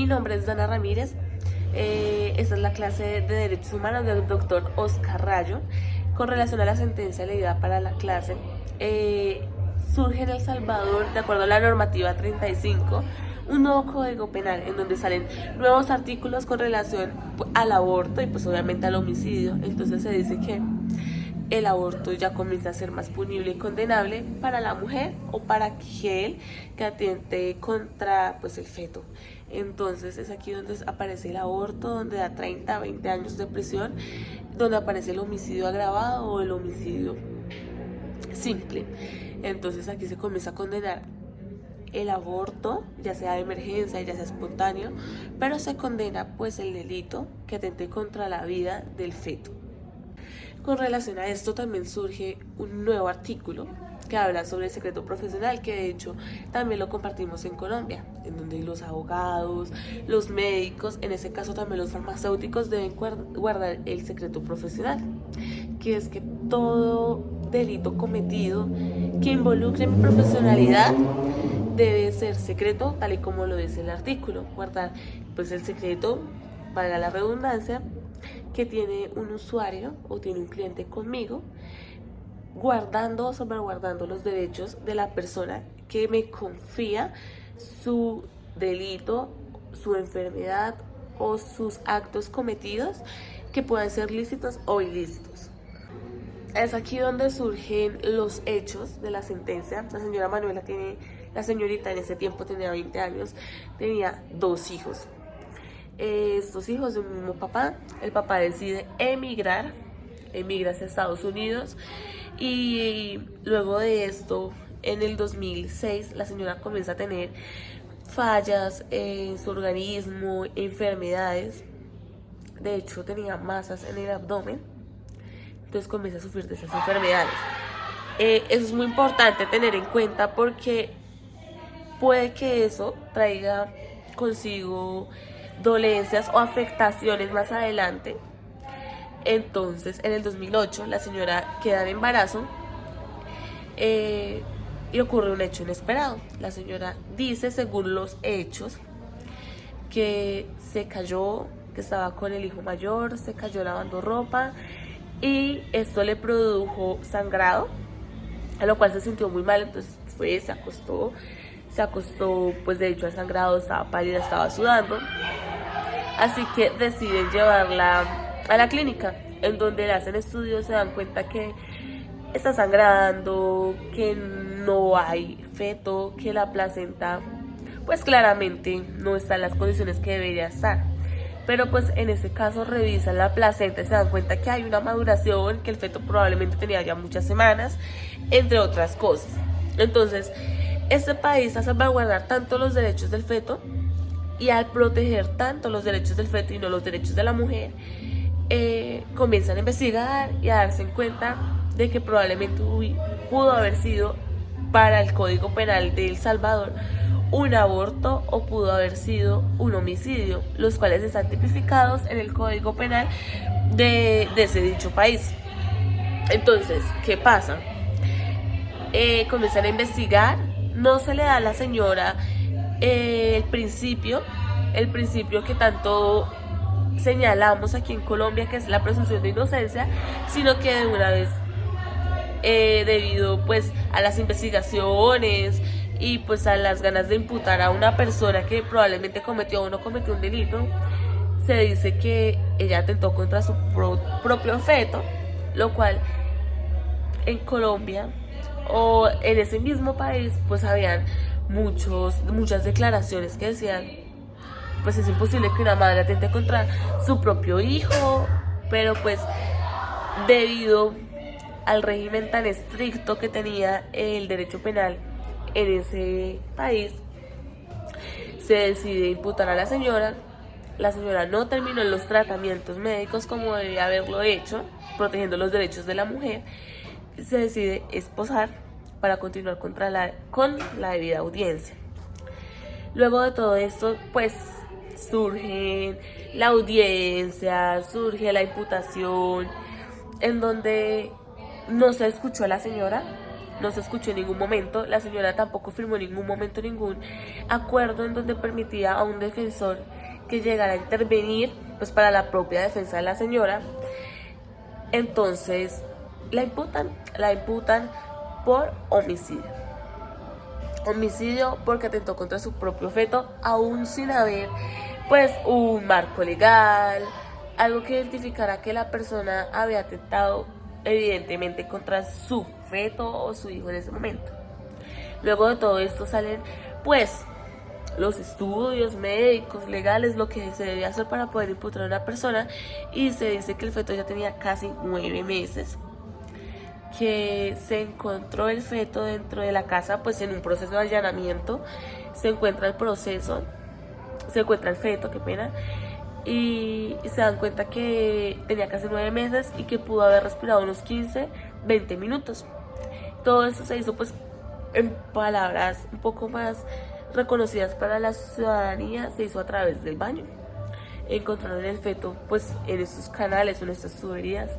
nombre es Dana Ramírez. Esta es la clase de Derechos Humanos del doctor Oscar Rayo. Con relación a la sentencia leída para la clase, surge en El Salvador, de acuerdo a la normativa 35, un nuevo código penal en donde salen nuevos artículos con relación al aborto y pues obviamente al homicidio. Entonces se dice que el aborto ya comienza a ser más punible y condenable para la mujer o para aquel que atente contra pues el feto. Entonces es aquí donde aparece el aborto, donde da 30 a 20 años de prisión, donde aparece el homicidio agravado o el homicidio simple. Entonces aquí se comienza a condenar el aborto, ya sea de emergencia, ya sea espontáneo, pero se condena pues el delito que atente contra la vida del feto. Con relación a esto también surge un nuevo artículo que habla sobre el secreto profesional, que de hecho también lo compartimos en Colombia, en donde los abogados, los médicos, en ese caso también los farmacéuticos deben guardar el secreto profesional, que es que todo delito cometido que involucre mi profesionalidad debe ser secreto, tal y como lo dice el artículo. Guardar pues el secreto, valga la redundancia, que tiene un usuario o tiene un cliente conmigo, guardando o salvaguardando los derechos de la persona que me confía su delito, su enfermedad o sus actos cometidos que puedan ser lícitos o ilícitos. Es aquí donde surgen los hechos de la sentencia. La señorita en ese tiempo tenía 20 años, tenía 2 hijos. Estos hijos de un mismo papá. El papá decide emigra hacia Estados Unidos, y luego de esto, en el 2006, la señora comienza a tener fallas en su organismo, enfermedades. De hecho, tenía masas en el abdomen, entonces comienza a sufrir de esas enfermedades. Eso es muy importante tener en cuenta porque puede que eso traiga consigo dolencias o afectaciones más adelante. Entonces en el 2008 la señora queda en embarazo y ocurre un hecho inesperado. La señora dice, según los hechos, que se cayó, que estaba con el hijo mayor, se cayó lavando ropa y esto le produjo sangrado, a lo cual se sintió muy mal. Entonces se acostó, pues de hecho ha sangrado, estaba pálida, estaba sudando. Así que deciden llevarla a la clínica, en donde le hacen estudios, se dan cuenta que está sangrando, que no hay feto, que la placenta pues claramente no está en las condiciones que debería estar. Pero pues en este caso revisan la placenta y se dan cuenta que hay una maduración, que el feto probablemente tenía ya muchas semanas, entre otras cosas. Entonces, este país, a salvaguardar tanto los derechos del feto y al proteger tanto los derechos del feto y no los derechos de la mujer, comienzan a investigar y a darse cuenta de que probablemente pudo haber sido para el Código Penal de El Salvador un aborto o pudo haber sido un homicidio, los cuales están tipificados en el Código Penal de ese dicho país. Entonces, ¿qué pasa? Comienzan a investigar, no se le da a la señora el principio que tanto señalamos aquí en Colombia, que es la presunción de inocencia, sino que de una vez, debido pues a las investigaciones y pues a las ganas de imputar a una persona que probablemente cometió o no cometió un delito, se dice que ella atentó contra su propio feto, lo cual en Colombia o en ese mismo país pues habían muchas declaraciones que decían, pues es imposible que una madre atente contra su propio hijo, pero pues debido al régimen tan estricto que tenía el derecho penal en ese país, se decide imputar a la señora. La señora no terminó los tratamientos médicos como debía haberlo hecho, protegiendo los derechos de la mujer. Se decide esposar para continuar con la debida audiencia. Luego de todo esto, pues surge la audiencia, surge la imputación, en donde no se escuchó a la señora, no se escuchó en ningún momento. La señora tampoco firmó en ningún momento ningún acuerdo en donde permitía a un defensor que llegara a intervenir pues para la propia defensa de la señora. Entonces la imputan por homicidio. Homicidio porque atentó contra su propio feto, aún sin haber pues un marco legal, algo que identificara que la persona había atentado evidentemente contra su feto o su hijo en ese momento. Luego de todo esto salen pues los estudios médicos, legales, lo que se debe hacer para poder imputar a una persona, y se dice que el feto ya tenía casi 9 meses, que se encontró el feto dentro de la casa pues en un proceso de allanamiento. Se encuentra el feto, qué pena, y se dan cuenta que tenía casi 9 meses y que pudo haber respirado unos 15-20 minutos. Todo eso se hizo pues en palabras un poco más reconocidas para la ciudadanía, se hizo a través del baño. Encontraron el feto pues en estos canales o en estas tuberías,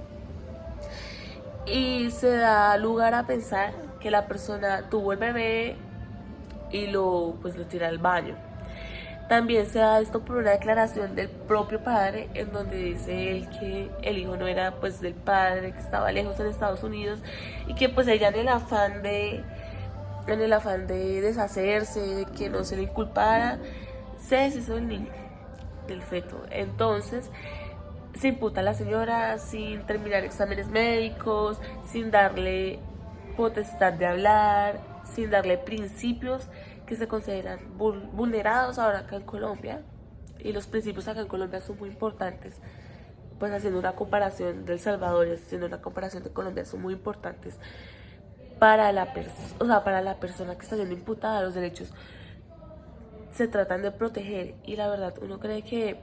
y se da lugar a pensar que la persona tuvo el bebé y lo tira al baño. También se da esto por una declaración del propio padre, en donde dice él que el hijo no era pues del padre, que estaba lejos en Estados Unidos, y que pues ella en el afán de deshacerse, de que no se le inculpara, se deshizo del niño, del feto. Entonces se imputa a la señora sin terminar exámenes médicos, sin darle potestad de hablar, sin darle principios que se consideran vulnerados ahora acá en Colombia. Y los principios acá en Colombia son muy importantes, pues haciendo una comparación de El Salvador y haciendo una comparación de Colombia, son muy importantes para la persona que está siendo imputada. Los derechos se tratan de proteger, y la verdad uno cree que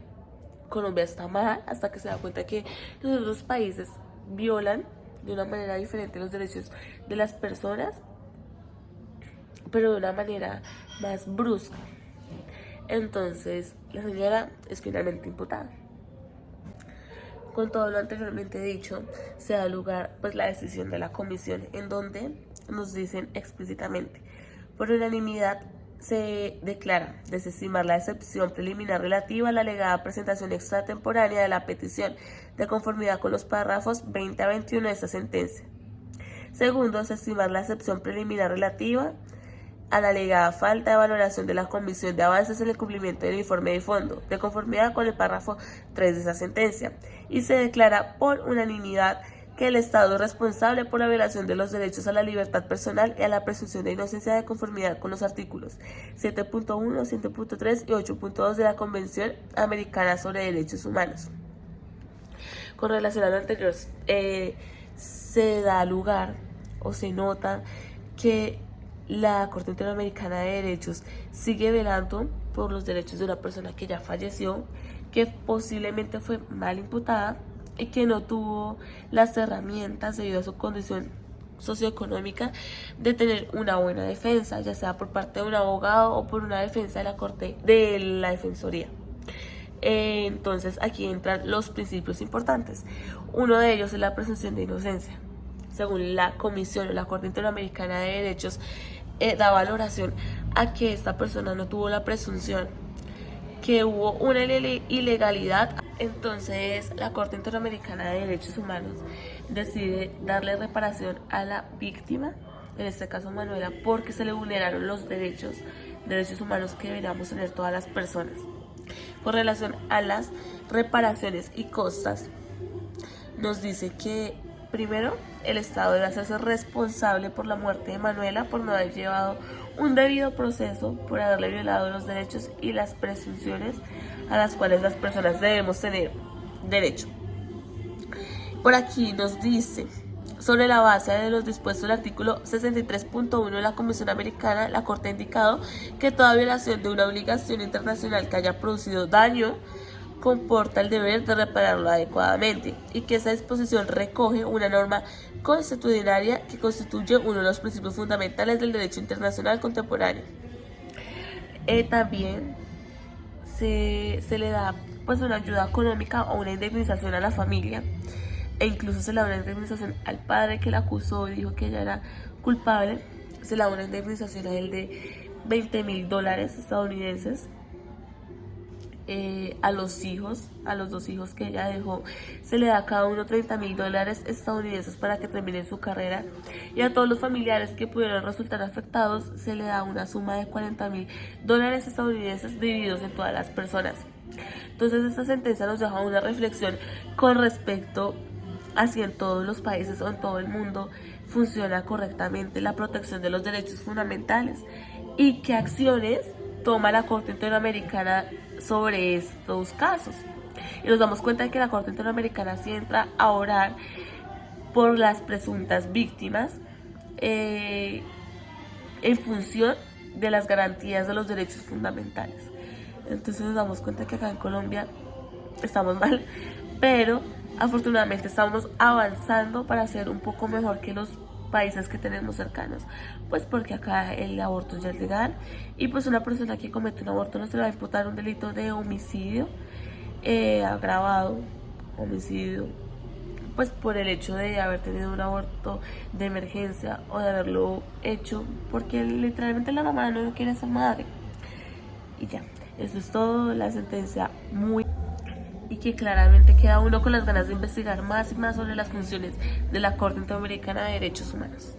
Colombia está mal hasta que se da cuenta que los otros países violan de una manera diferente los derechos de las personas, pero de una manera más brusca. Entonces la señora es finalmente imputada. Con todo lo anteriormente dicho, se da lugar pues la decisión de la comisión, en donde nos dicen explícitamente: por unanimidad se declara desestimar la excepción preliminar relativa a la alegada presentación extratemporánea de la petición, de conformidad con los párrafos 20 a 21 de esta sentencia. Segundo, desestimar la excepción preliminar relativa a la alegada falta de valoración de la Comisión de Avances en el cumplimiento del informe de fondo, de conformidad con el párrafo 3 de esa sentencia, y se declara por unanimidad que el Estado es responsable por la violación de los derechos a la libertad personal y a la presunción de inocencia, de conformidad con los artículos 7.1, 7.3 y 8.2 de la Convención Americana sobre Derechos Humanos. Con relación a lo anterior, se da lugar o se nota que la Corte Interamericana de Derechos sigue velando por los derechos de una persona que ya falleció, que posiblemente fue mal imputada y que no tuvo las herramientas debido a su condición socioeconómica de tener una buena defensa, ya sea por parte de un abogado o por una defensa de la Corte, de la Defensoría. Entonces aquí entran los principios importantes. Uno de ellos es la presunción de inocencia. Según la Comisión o la Corte Interamericana de Derechos, da valoración a que esta persona no tuvo la presunción, que hubo una ilegalidad. Entonces la Corte Interamericana de Derechos Humanos decide darle reparación a la víctima, en este caso Manuela, porque se le vulneraron los derechos humanos que deberíamos tener todas las personas. Con relación a las reparaciones y costas, nos dice que primero, el Estado debe hacerse responsable por la muerte de Manuela, por no haber llevado un debido proceso, por haberle violado los derechos y las presunciones a las cuales las personas debemos tener derecho. Por aquí nos dice: sobre la base de los dispuestos del artículo 63.1 de la Convención Americana, la Corte ha indicado que toda violación de una obligación internacional que haya producido daño comporta el deber de repararlo adecuadamente, y que esa disposición recoge una norma consuetudinaria que constituye uno de los principios fundamentales del derecho internacional contemporáneo. También se le da pues una ayuda económica o una indemnización a la familia, e incluso se le da una indemnización al padre que la acusó y dijo que ella era culpable. Se le da una indemnización a él de $20,000 estadounidenses. a los hijos, a los 2 hijos que ella dejó, se le da a cada uno $30.000 estadounidenses para que terminen su carrera, y a todos los familiares que pudieron resultar afectados se le da una suma de $40.000 estadounidenses divididos en todas las personas. Entonces esta sentencia nos deja una reflexión con respecto a si en todos los países o en todo el mundo funciona correctamente la protección de los derechos fundamentales y qué acciones toma la Corte Interamericana sobre estos casos. Y nos damos cuenta de que la Corte Interamericana sí entra a orar por las presuntas víctimas en función de las garantías de los derechos fundamentales. Entonces nos damos cuenta que acá en Colombia estamos mal, pero afortunadamente estamos avanzando para ser un poco mejor que los países que tenemos cercanos, pues porque acá el aborto ya es legal, y pues una persona que comete un aborto no se le va a imputar un delito de homicidio agravado, homicidio, pues por el hecho de haber tenido un aborto de emergencia o de haberlo hecho porque literalmente la mamá no quiere ser madre. Y ya, eso es todo. La sentencia muy... y que claramente queda uno con las ganas de investigar más y más sobre las funciones de la Corte Interamericana de Derechos Humanos.